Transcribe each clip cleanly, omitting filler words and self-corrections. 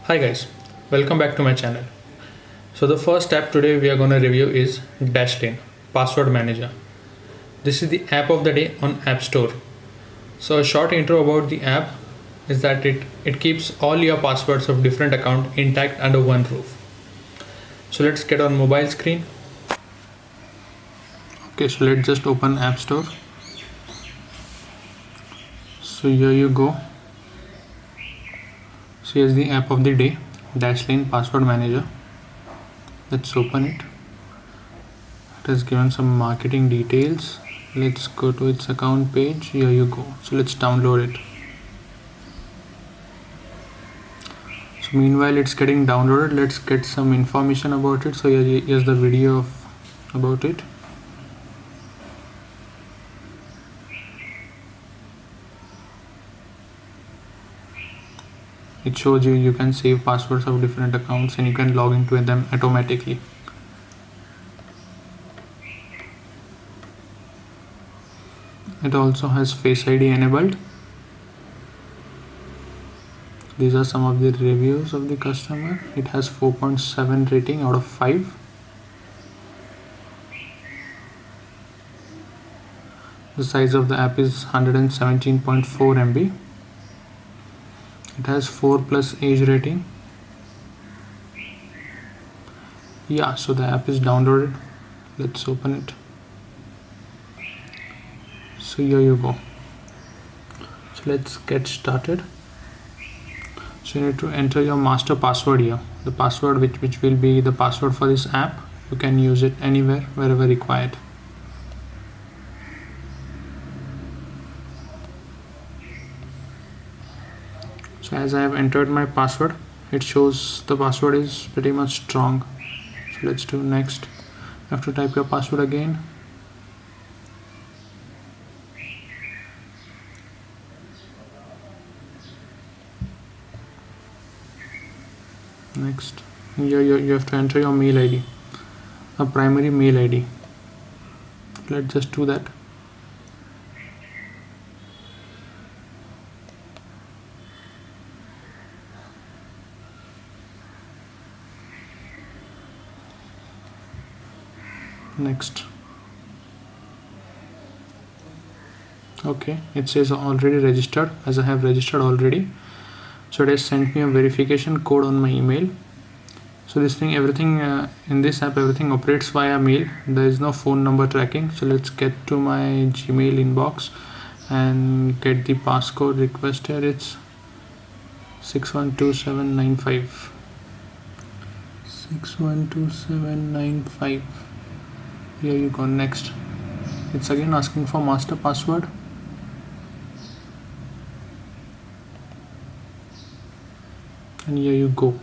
Hi guys, welcome back to my channel. So the first app today we are going to review is Dashlane Password Manager. This is the app of the day on App Store. So a short intro about the app is that it keeps all your passwords of different account intact under one roof. So let's get on mobile screen. Okay, so let's just open App Store. So here you go. So here's the app of the day, Dashlane Password Manager. Let's open it. It has given some marketing details. Let's go to its account page. Here you go. So let's download it. So meanwhile it's getting downloaded, let's get some information about it. So here's the video about it. It shows you can save passwords of different accounts and you can log into them automatically. It also has Face ID enabled. These are some of the reviews of the customer. It has 4.7 rating out of 5. The size of the app is 117.4 MB. It has 4+ age rating. Yeah, so the app is downloaded. Let's open it. So here you go. So let's get started. So you need to enter your master password here. The password which will be the password for this app. You can use it anywhere, wherever required. So as I have entered my password, it shows the password is pretty much strong. So let's do next. You have to type your password again. Next, here you have to enter your mail ID, a primary mail ID. Let's just do that. Next. Okay, it says already registered, as I have registered already. So it has sent me a verification code on my email. So this thing, everything in this app, everything operates via mail. There is no phone number tracking. So let's get to my Gmail inbox and get the passcode requested. It's 612795. 612795. Here you go. Next, it's again asking for master password. And here you go.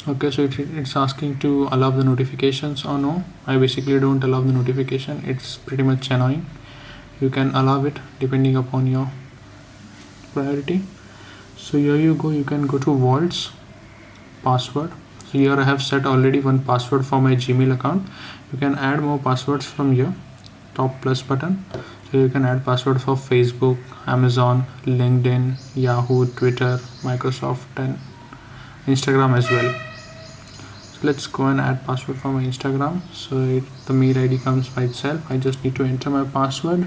Okay, so it's asking to allow the notifications or no. I basically don't allow the notification. It's pretty much annoying. You can allow it depending upon your priority. So here you go. You can go to vaults, password. So here I have set already one password for my Gmail account. You can add more passwords from here. Top plus button. So you can add password for Facebook, Amazon, LinkedIn, Yahoo, Twitter, Microsoft, and Instagram as well. So let's go and add password for my Instagram. So the mail ID comes by itself. I just need to enter my password.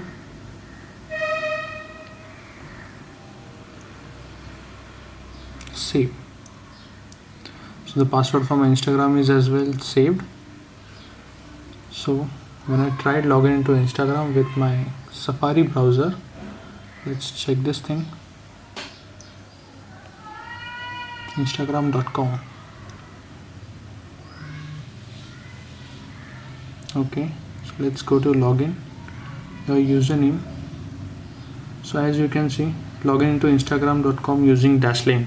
Save. So the password for my Instagram is as well saved. So when I tried logging into Instagram with my Safari browser, let's check this thing. Instagram.com. Okay, so let's go to login, your username. So as you can see, login into Instagram.com using Dashlane.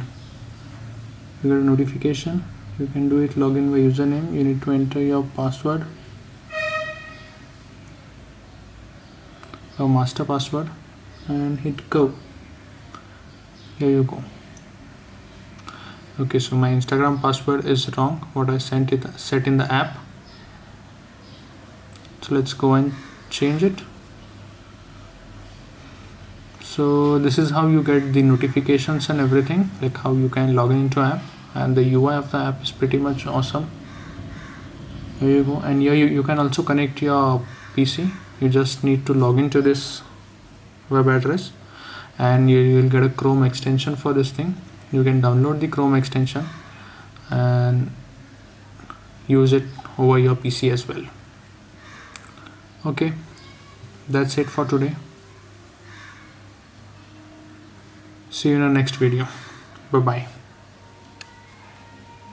You get a notification. You can do it. Login by username. You need to enter your password, your master password, and hit go. Here you go. Okay, so my Instagram password is wrong, what I set in the app. So let's go and change it. So this is how you get the notifications and everything, like how you can log into app, and the UI of the app is pretty much awesome. Here you go, and here you can also connect your PC. You just need to log into this web address, and you will get a Chrome extension for this thing. You can download the Chrome extension and use it over your PC as well. Okay, that's it for today. See you in the next video. Bye bye.